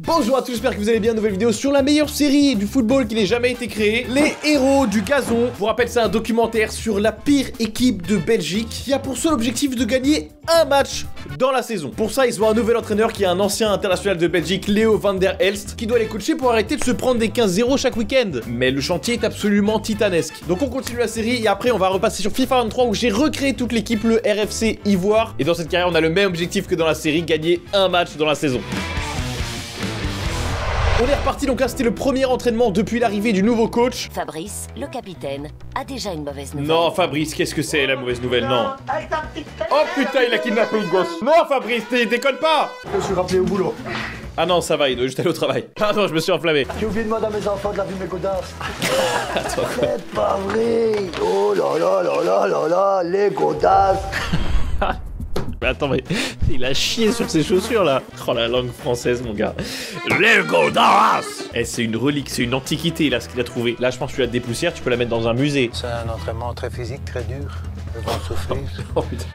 Bonjour à tous, j'espère que vous allez bien. Nouvelle vidéo sur la meilleure série du football qui n'ait jamais été créée, les héros du gazon. Je vous rappelle, c'est un documentaire sur la pire équipe de Belgique qui a pour seul objectif de gagner un match dans la saison. Pour ça, ils ont un nouvel entraîneur qui est un ancien international de Belgique, Léo van der Elst, qui doit les coacher pour arrêter de se prendre des 15-0 chaque week-end. Mais le chantier est absolument titanesque. Donc on continue la série et après on va repasser sur FIFA 23 où j'ai recréé toute l'équipe, le RFC Ivoire. Et dans cette carrière, on a le même objectif que dans la série, gagner un match dans la saison. On est reparti, donc là c'était le premier entraînement depuis l'arrivée du nouveau coach. Fabrice, le capitaine, a déjà une mauvaise nouvelle. Non Fabrice, qu'est-ce que c'est la mauvaise nouvelle? Non. Oh putain, il a kidnappé une gosse. Non Fabrice, déconne pas. Je me suis rappelé au boulot. Ah non, ça va, il doit juste aller au travail. Ah non, je me suis enflammé. J'ai oublié de demander à mes enfants de la vie mes godasses. Attends, C'est pas vrai. Oh là là là là là là, les godasses. mais attends, mais il a chié sur ses chaussures là. Oh la langue française mon gars. Les godasses. Eh, c'est une relique, c'est une antiquité là ce qu'il a trouvé. Là je pense que tu la dépoussières, tu peux la mettre dans un musée. C'est un entraînement très physique, très dur. Ils vont souffrir. Oh putain,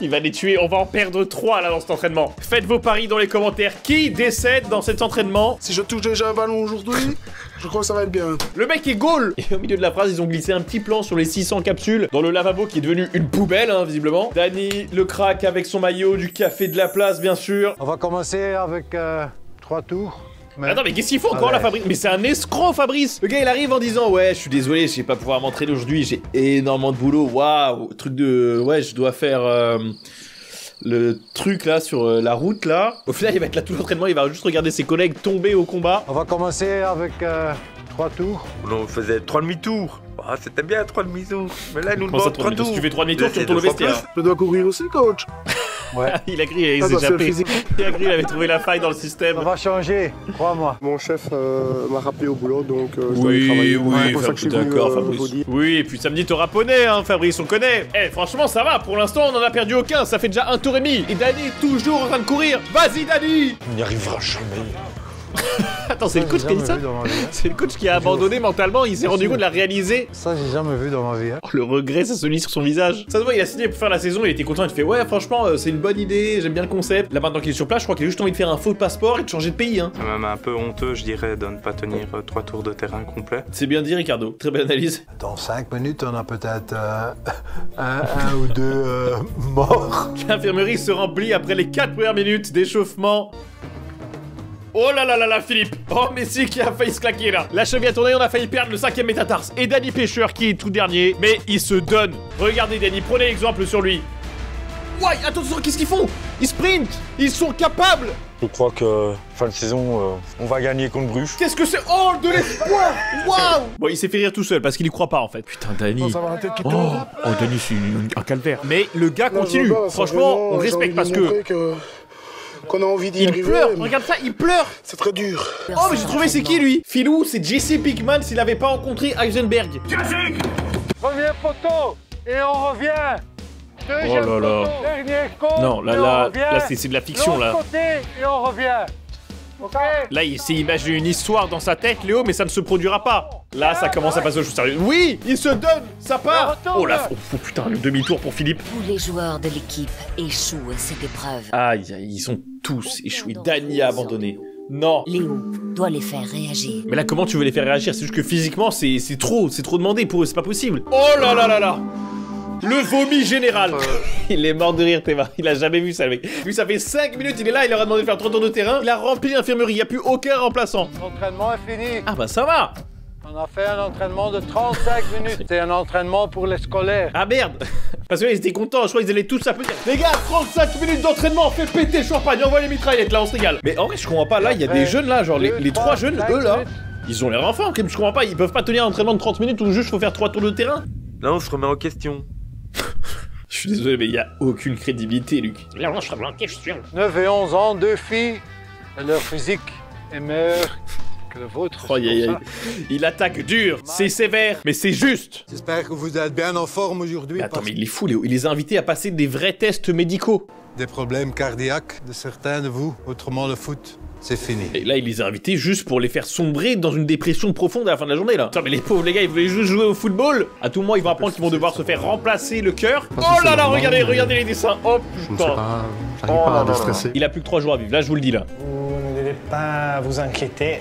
il va les tuer, on va en perdre 3 là dans cet entraînement. Faites vos paris dans les commentaires, qui décède dans cet entraînement? Si je touche déjà un ballon aujourd'hui, je crois que ça va être bien. Le mec est goal. Et au milieu de la phrase, ils ont glissé un petit plan sur les 600 capsules dans le lavabo qui est devenu une poubelle, hein, visiblement. Dany, le crack avec son maillot, du café de la place, bien sûr. On va commencer avec 3 tours. Attends, mais qu'est-ce qu'il faut encore là, Fabrice? Mais c'est un escroc, Fabrice. Le gars, il arrive en disant ouais, je suis désolé, je vais pas pouvoir m'entraîner aujourd'hui, j'ai énormément de boulot. Waouh, truc de ouais, je dois faire le truc là sur la route là. Au final, il va être là tout l'entraînement, il va juste regarder ses collègues tomber au combat. On va commencer avec 3 tours. On faisait 3 demi-tours. Ah, c'était bien 3 demi-tours. Mais là, il nous Comment ça, demande 3 tours. Si tu fais 3 demi-tours, tu retournes au vestiaire. Je dois courir aussi, coach. Ouais. Il a crié, il Ah, s'est bah, c'est échappé. physique. Il a crié, il avait trouvé la faille dans le système. On va changer, crois-moi. Mon chef m'a rappelé au boulot, donc je dois aller travailler. C'est pour ça que je suis venu d'accord, vous Fabrice. dire. Oui, et puis samedi, t'auras poney, hein, Fabrice, on connaît. Eh, franchement, ça va, pour l'instant, on en a perdu aucun, ça fait déjà 1 tour et demi. Et Dany est toujours en train de courir. Vas-y, Dany. On n'y arrivera jamais. Attends, c'est le coach qui a dit ça? C'est le coach qui a abandonné mentalement, il s'est rendu compte de la réaliser. Ça, j'ai jamais vu dans ma vie. Hein. Oh, le regret, ça se lit sur son visage. Ça se voit, il a signé pour faire la saison, il était content, il fait ouais, franchement, c'est une bonne idée, j'aime bien le concept. Là, maintenant qu'il est sur place, je crois qu'il a juste envie de faire un faux passeport et de changer de pays, hein. C'est même un peu honteux, je dirais, de ne pas tenir 3 tours de terrain complets. C'est bien dit, Ricardo. Très belle analyse. Dans 5 minutes, on a peut-être un ou 2 morts. L'infirmerie se remplit après les 4 premières minutes d'échauffement. Oh là là là là, Philippe. Oh, Messi qui a failli se claquer là. La cheville a tourné, on a failli perdre le 5e métatarse. Et Dany Pêcheur qui est tout dernier, mais il se donne. Regardez Dany, prenez l'exemple sur lui. Ouais, attention, qu'est-ce qu'ils font? Ils sprintent. Ils sont capables. Je crois que fin de saison, on va gagner contre Bruges. Qu'est-ce que c'est? Oh, de l'espoir. Waouh. Bon, il s'est fait rire tout seul parce qu'il y croit pas en fait. Putain, Dany. Non, ça va la tête qui Oh, tourne. oh Dany, c'est un calvaire. Mais le gars Là, continue. je veux pas, Franchement, vraiment, on le j'ai respecte envie parce de que... montrer qu'on a envie d'y Il arriver. pleure. Regarde ça, il pleure. C'est très dur. Oh, mais j'ai trouvé c'est qui lui? Philou, c'est Jesse Pinkman s'il avait pas rencontré Heisenberg. Premier poteau, et on revient. Deuxième Oh là là. poteau, dernier compte, Non, et on revient. là c'est de la fiction là. L'autre côté, et on revient. Ok. Là, il s'est imaginé une histoire dans sa tête, Léo, mais ça ne se produira pas. Là, ça commence à passer aux choses sérieuses. Oui, il se donne, ça part. Oh là, oh putain, le demi-tour pour Philippe. Tous les joueurs de l'équipe échouent à cette épreuve. Aïe, ils sont tous échoués. Dany a abandonné. Non. Léo doit les faire réagir. Mais là, comment tu veux les faire réagir? C'est juste que physiquement, c'est trop demandé pour eux, c'est pas possible. Oh là là là là. Le vomi général. Il est mort de rire, Théma. Il a jamais vu ça, le mec. Lui, ça fait 5 minutes, il est là, il leur a demandé de faire 3 tours de terrain. Il a rempli l'infirmerie, il n'y a plus aucun remplaçant. L'entraînement est fini. Ah bah ça va. On a fait un entraînement de 35 minutes. C'est un entraînement pour les scolaires. Ah merde. Parce que là, ils étaient contents, je crois qu'ils allaient tous s'applaudir. Les gars, 35 minutes d'entraînement, fait péter le champagne, envoie les mitraillettes, là, on se régale. Mais en vrai, je comprends pas, là, il y a des jeunes, là, genre les 3 jeunes, eux, là, ils ont l'air enfants, je comprends pas, ils peuvent pas tenir un entraînement de 30 minutes où juste faut faire 3 tours de terrain. Là, on se remet en question. Je suis désolé, mais il y a aucune crédibilité, Luc. Là, on se remet en question. 9 et 11 ans, 2 filles, et leur physique est meilleur que le vôtre. Oh, il attaque dur, c'est sévère, mais c'est juste. J'espère que vous êtes bien en forme aujourd'hui. Mais attends, mais il est fou, Léo, il les a invités à passer des vrais tests médicaux. Des problèmes cardiaques de certains de vous, autrement le foot, c'est fini. Et là, il les a invités juste pour les faire sombrer dans une dépression profonde à la fin de la journée, là. Putain, mais les pauvres, les gars, ils voulaient juste jouer au football. À tout moment, ils vont apprendre qu'ils vont devoir se faire remplacer le cœur. Oh là là, regardez les dessins. Oh putain. J'arrive pas à déstresser. Il a plus que 3 jours à vivre, là, je vous le dis, là. Vous ne donnez pas vous inquiéter.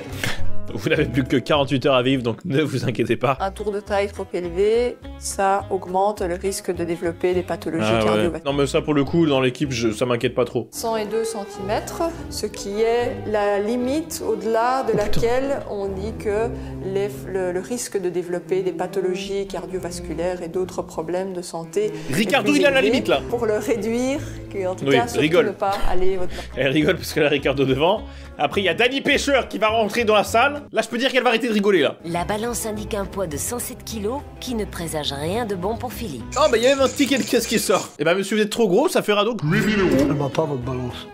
Vous n'avez plus que 48 heures à vivre, donc ne vous inquiétez pas. Un tour de taille trop élevé, ça augmente le risque de développer des pathologies cardiovasculaires. Non mais ça pour le coup, dans l'équipe, ça m'inquiète pas trop. 102 cm, ce qui est la limite au-delà de laquelle on dit que le risque de développer des pathologies cardiovasculaires et d'autres problèmes de santé. Ricardo, il est à la limite là. Pour le réduire, en tout cas, surtout rigole. ne pas aller au-delà. Elle rigole parce que là, Ricardo devant. Après, il y a Dani Pêcheur qui va rentrer dans la salle. Là, je peux dire qu'elle va arrêter de rigoler, là. La balance indique un poids de 107 kg qui ne présage rien de bon pour Philippe. Oh, bah, il y a même un ticket de caisse qui sort. Eh bah, monsieur, vous êtes trop gros, ça fera donc 8 000 €. Elle va pas votre balance.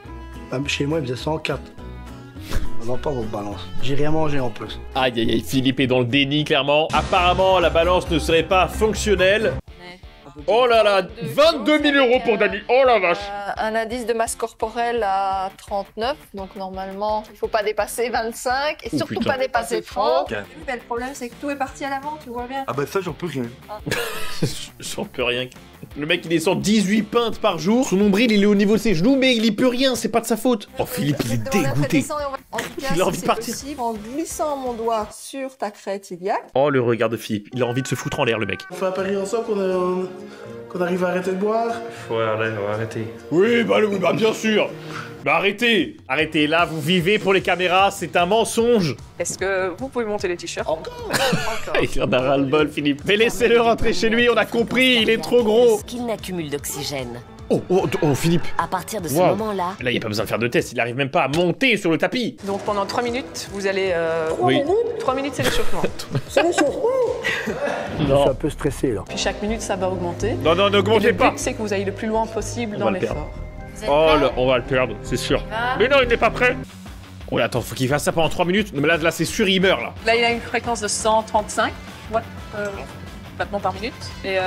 Même chez moi, il faisait 104. Elle va pas votre balance. J'ai rien mangé en plus. Aïe, aïe, aïe, Philippe est dans le déni, clairement. Apparemment, la balance ne serait pas fonctionnelle. Oh là là, 22 000 € pour Dani. Oh la vache. Un indice de masse corporelle à 39, donc normalement, il faut pas dépasser 25 et surtout pas dépasser 30. Mais le problème, c'est que tout est parti à l'avant, tu vois bien. Ah bah ça, j'en peux rien. J'en peux rien. Le mec, il descend 18 pintes par jour. Son nombril, il est au niveau de ses genoux, mais il y peut rien, c'est pas de sa faute. Oh, Philippe, il est dégoûté. En tout cas, Il a envie de partir. Possible, en glissant mon doigt sur ta crête iliaque. Oh, le regard de Philippe. Il a envie de se foutre en l'air, le mec. On fait un pari ensemble qu'on arrive à arrêter de boire. Ouais, allez, on va arrêter. Oui, bah bien sûr. Bah arrêtez. Arrêtez, là, vous vivez pour les caméras, c'est un mensonge. Est-ce que vous pouvez monter les t-shirts? Encore. Il en a ras-le-bol, Philippe. Mais laissez-le rentrer chez lui, on a compris, il est trop gros. Qu'il n'accumule d'oxygène. Oh, Philippe. À partir de ce moment-là... Là, il n'y a pas besoin de faire de test, il arrive même pas à monter sur le tapis. Donc pendant 3 minutes, vous allez... 3 minutes, c'est l'échauffement. C'est l'échauffement. Je suis Non. un peu stressé là. Puis chaque minute, ça va augmenter. Non, n'augmentez pas. Le but, c'est que vous ayez le plus loin possible dans le perdre. l'effort. Oh, là, on va le perdre, c'est sûr. Mais non, il n'est pas prêt. Oh là, attends, faut qu'il fasse ça pendant 3 minutes. Non, mais là c'est sûr, il meurt, là. Là, il a une fréquence de 135 battements par minute. Et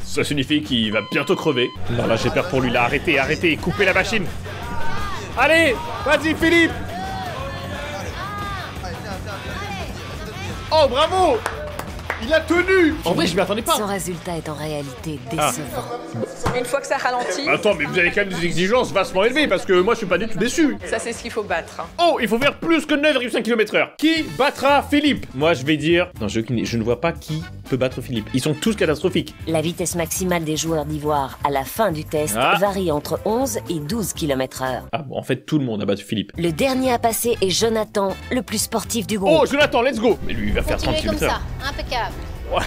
Ça signifie qu'il va bientôt crever. Non, là, j'ai peur pour lui, là. Arrêtez, coupez la machine. Allez, vas-y, Philippe. Oh, bravo. Il a tenu. En vrai, je m'y attendais pas. Son résultat est en réalité décevant. une fois que ça ralentit... Attends, mais vous avez quand même des exigences vachement élevées, parce que moi, je suis pas du tout déçu. Ça, c'est ce qu'il faut battre. Oh, il faut faire plus que 9,5 km/h. Qui battra Philippe? Moi, je vais dire... Non, je ne vois pas qui peut battre Philippe. Ils sont tous catastrophiques. La vitesse maximale des joueurs d'Ivoire à la fin du test varie entre 11 et 12 km/h. Ah bon, en fait, tout le monde a battu Philippe. Le dernier à passer est Jonathan, le plus sportif du groupe. Oh, Jonathan, let's go. Mais lui, il va faire 30 km/h. comme ça, impeccable. Ouais,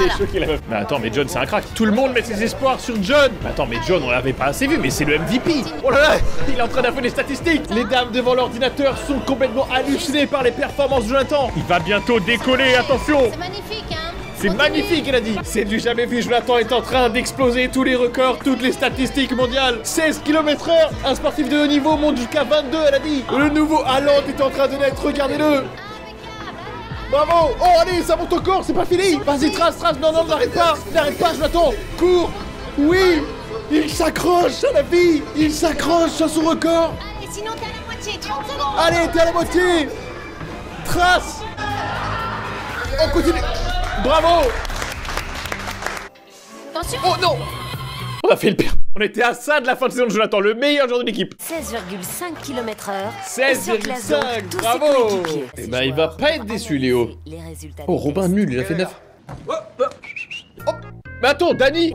elle est choquée la meuf. Mais attends, mais John c'est un crack. Tout le monde met ses espoirs sur John. Mais attends, mais John on l'avait pas assez vu, mais c'est le MVP. Oh là là, il est en train d'affoler les statistiques. Les dames devant l'ordinateur sont complètement hallucinées par les performances de Jonathan. Il va bientôt décoller, attention. C'est magnifique, hein. C'est magnifique, elle a dit. C'est du jamais vu, Jonathan est en train d'exploser tous les records, toutes les statistiques mondiales. 16 km/h, un sportif de haut niveau monte jusqu'à 22, elle a dit. Le nouveau Haaland est en train de naître, regardez-le. Bravo! Oh allez, ça monte encore, c'est pas fini! Vas-y, trace, non, n'arrête pas, Jonathan! Cours! Oui! Il s'accroche à la vie! Il s'accroche à son record! Allez, sinon t'es à la moitié, 30 secondes! Allez, t'es à la moitié! Trace! On continue! Bravo! Attention! Oh non! On a fait le pire! On était à ça de la fin de saison de Jonathan, le meilleur joueur de l'équipe! 16,5 km/h. 16,5! Bravo! Eh ben, il va pas être déçu, Léo. Oh, Robin nul, il a fait 9. Oh, mais attends, Dani!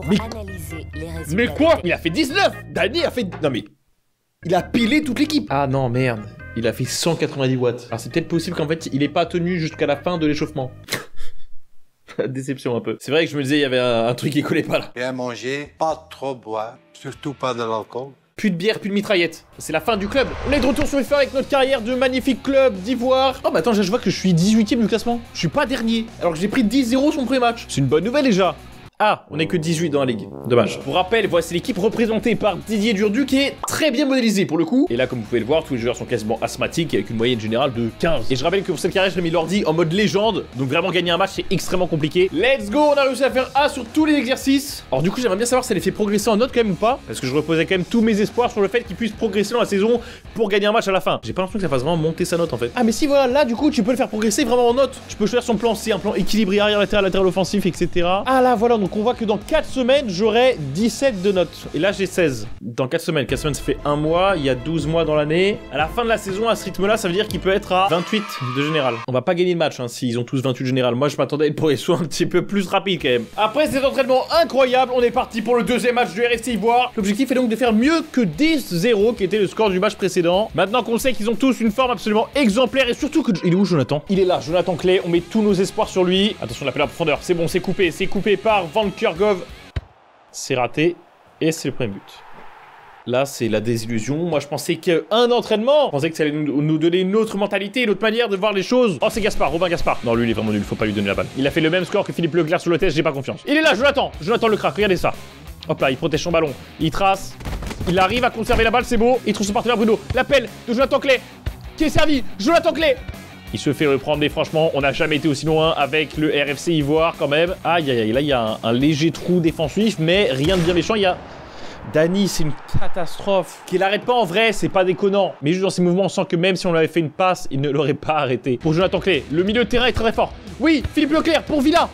Mais quoi? Il a fait 19! Dani a fait... Non mais... Il a pilé toute l'équipe! Ah non, merde. Il a fait 190 watts. Alors c'est peut-être possible qu'en fait, il ait pas tenu jusqu'à la fin de l'échauffement. Déception un peu. C'est vrai que je me disais, il y avait un truc qui collait pas là. Bien manger, pas trop boire, surtout pas de l'alcool. Plus de bière, plus de mitraillette. C'est la fin du club. On est de retour sur les fers avec notre carrière de magnifique club d'Ivoire. Oh bah attends, je vois que je suis 18ème du classement. Je suis pas dernier. Alors que j'ai pris 10-0 son premier match. C'est une bonne nouvelle déjà. Ah, on est que 18 dans la ligue. Dommage. Pour rappel, voici l'équipe représentée par Didier Durdu qui est très bien modélisé pour le coup. Et là, comme vous pouvez le voir, tous les joueurs sont quasiment asthmatiques avec une moyenne générale de 15. Et je rappelle que pour cette carrière, j'ai mis l'ordi en mode légende. Donc vraiment gagner un match, c'est extrêmement compliqué. Let's go, on a réussi à faire A sur tous les exercices. Alors du coup, j'aimerais bien savoir si ça les fait progresser en note quand même ou pas. Parce que je reposais quand même tous mes espoirs sur le fait qu'ils puissent progresser dans la saison pour gagner un match à la fin. J'ai pas l'impression que ça fasse vraiment monter sa note en fait. Ah mais si voilà, là du coup, tu peux le faire progresser vraiment en note. Tu peux choisir son plan C, un plan équilibré arrière latéral offensif, etc. Ah là voilà, donc Donc on voit que dans 4 semaines, j'aurai 17 de notes. Et là, j'ai 16. Dans 4 semaines. 4 semaines, ça fait 1 mois. Il y a 12 mois dans l'année. À la fin de la saison, à ce rythme-là, ça veut dire qu'il peut être à 28 de général. On va pas gagner le match, hein, s'ils ont tous 28 de général. Moi, je m'attendais à être pour les soins un petit peu plus rapide quand même. Après cet entraînement incroyable, on est parti pour le deuxième match du RFC Ivoire. L'objectif est donc de faire mieux que 10-0, qui était le score du match précédent. Maintenant qu'on sait qu'ils ont tous une forme absolument exemplaire et surtout que... Il est où, Jonathan? Il est là, Jonathan Clay. On met tous nos espoirs sur lui. Attention, l'appel à profondeur. C'est bon, c'est coupé par Van Kurgov. C'est raté. Et c'est le premier but. Là, c'est la désillusion. Moi, je pensais qu'un entraînement, je pensais que ça allait nous donner une autre mentalité, une autre manière de voir les choses. Oh, c'est Gaspard, Robin Gaspard. Non, lui, il est vraiment nul, faut pas lui donner la balle. Il a fait le même score que Philippe Leclerc sur le test, j'ai pas confiance. Il est là, Jonathan le crack, regardez ça. Hop là, il protège son ballon. Il trace. Il arrive à conserver la balle, c'est beau. Il trouve son partenaire Bruno. L'appel de Jonathan Clay, qui est servi. Jonathan Clay. Il se fait reprendre, mais franchement, on n'a jamais été aussi loin avec le RFC Ivoire quand même. Aïe, aïe, aïe, là, il y a un léger trou défensif, mais rien de bien méchant. Il y a... Dani, c'est une catastrophe. Qu'il arrête pas en vrai, c'est pas déconnant. Mais juste dans ses mouvements, on sent que même si on lui avait fait une passe, il ne l'aurait pas arrêté. Pour Jonathan Clay, le milieu de terrain est très très fort. Oui, Philippe Leclerc pour Villa.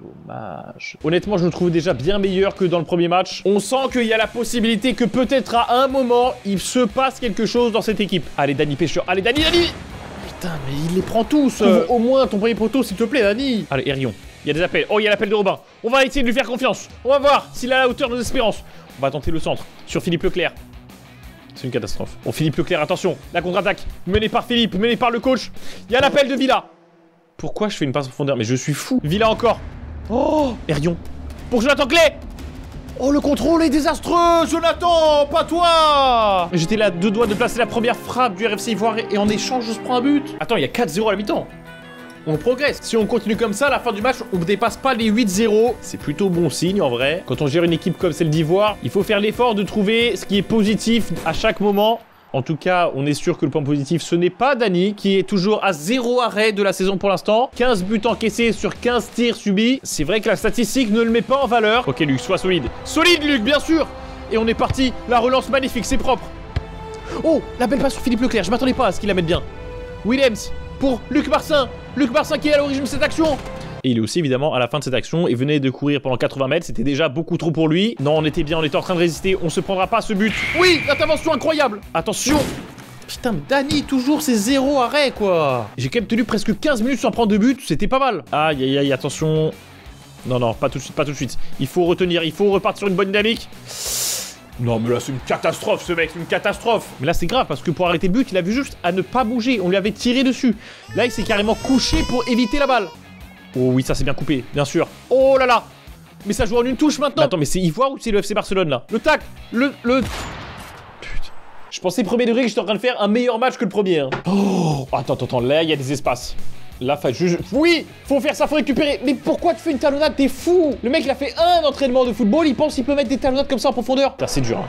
Dommage. Honnêtement, je le trouve déjà bien meilleur que dans le premier match. On sent qu'il y a la possibilité que peut-être à un moment, il se passe quelque chose dans cette équipe. Allez, Dani pêcheur. Allez, Dani. Putain, mais il les prend tous. Trouve au moins ton premier poteau, s'il te plaît, Dani. Allez, Erion. Il y a des appels. Oh, il y a l'appel de Robin. On va essayer de lui faire confiance. On va voir s'il a la hauteur de nos espérances. On va tenter le centre sur Philippe Leclerc. C'est une catastrophe. Bon, Philippe Leclerc, attention. La contre-attaque menée par Philippe, menée par le coach. Il y a l'appel de Villa. Pourquoi je fais une passe en profondeur? Mais je suis fou. Villa encore. Oh, Erion. Pour Jonathan Clay. Oh, le contrôle est désastreux, Jonathan, pas toi. J'étais là à 2 doigts de placer la première frappe du RFC Ivoire et en échange, je se prends un but. Attends, il y a 4-0 à la mi-temps. On progresse. Si on continue comme ça, à la fin du match, on ne dépasse pas les 8-0. C'est plutôt bon signe en vrai. Quand on gère une équipe comme celle d'Ivoire, il faut faire l'effort de trouver ce qui est positif à chaque moment. En tout cas, on est sûr que le point positif, ce n'est pas Dani, qui est toujours à 0 arrêt de la saison pour l'instant. 15 buts encaissés sur 15 tirs subis. C'est vrai que la statistique ne le met pas en valeur. Ok, Luc, sois solide. Solide, Luc, bien sûr. Et on est parti. La relance magnifique, c'est propre. Oh, la belle passe sur Philippe Leclerc. Je m'attendais pas à ce qu'il la mette bien. Williams pour Luc Marsin. Luc Marsin qui est à l'origine de cette action. Et il est aussi évidemment à la fin de cette action et venait de courir pendant 80 mètres. C'était déjà beaucoup trop pour lui. Non, on était bien, on était en train de résister. On se prendra pas ce but. Oui, l'intervention incroyable. Attention. Putain, Dani, toujours c'est 0 arrêt quoi. J'ai quand même tenu presque 15 minutes sans prendre de but. C'était pas mal. Aïe, aïe, aïe, attention. Non, non, pas tout de suite, pas tout de suite. Il faut retenir, il faut repartir sur une bonne dynamique. Non mais là c'est une catastrophe ce mec, une catastrophe. Mais là c'est grave parce que pour arrêter le but, il a vu juste à ne pas bouger. On lui avait tiré dessus. Là il s'est carrément couché pour éviter la balle. Oh oui, ça c'est bien coupé, bien sûr. Oh là là. Mais ça joue en une touche maintenant. Mais attends, mais c'est Ivoire ou c'est le FC Barcelone là? Le tac. Putain. Je pensais premier degré que j'étais en train de faire un meilleur match que le premier. Hein. Oh, attends, là il y a des espaces. Là, oui, faut faire ça, faut récupérer. Mais pourquoi tu fais une talonnade? T'es fou. Le mec, il a fait un entraînement de football, il pense qu'il peut mettre des talonnades comme ça en profondeur. Putain, c'est dur. Hein.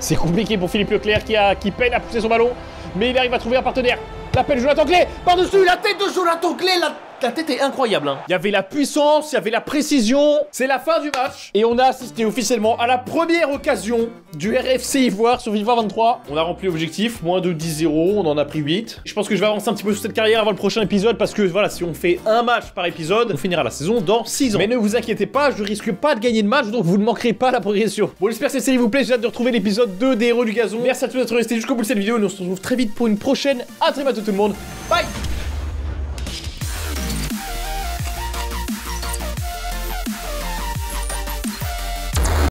C'est compliqué pour Philippe Leclerc qui peine à pousser son ballon. Mais il arrive à trouver un partenaire. L'appel Jonathan Clay. Par-dessus, la tête de Jonathan Clay. La tête est incroyable. Hein. Il y avait la puissance, il y avait la précision. C'est la fin du match. Et on a assisté officiellement à la première occasion du RFC Ivoire sur FIFA 23. On a rempli l'objectif, moins de 10-0, on en a pris 8. Je pense que je vais avancer un petit peu sur cette carrière avant le prochain épisode parce que voilà, si on fait un match par épisode, on finira la saison dans 6 ans. Mais ne vous inquiétez pas, je risque pas de gagner de match, donc vous ne manquerez pas la progression. Bon, j'espère que cette série vous plaît, j'ai hâte de retrouver l'épisode 2 des Héros du Gazon. Merci à tous d'être restés jusqu'au bout de cette vidéo et on se retrouve très vite pour une prochaine. À très bientôt tout le monde. Bye.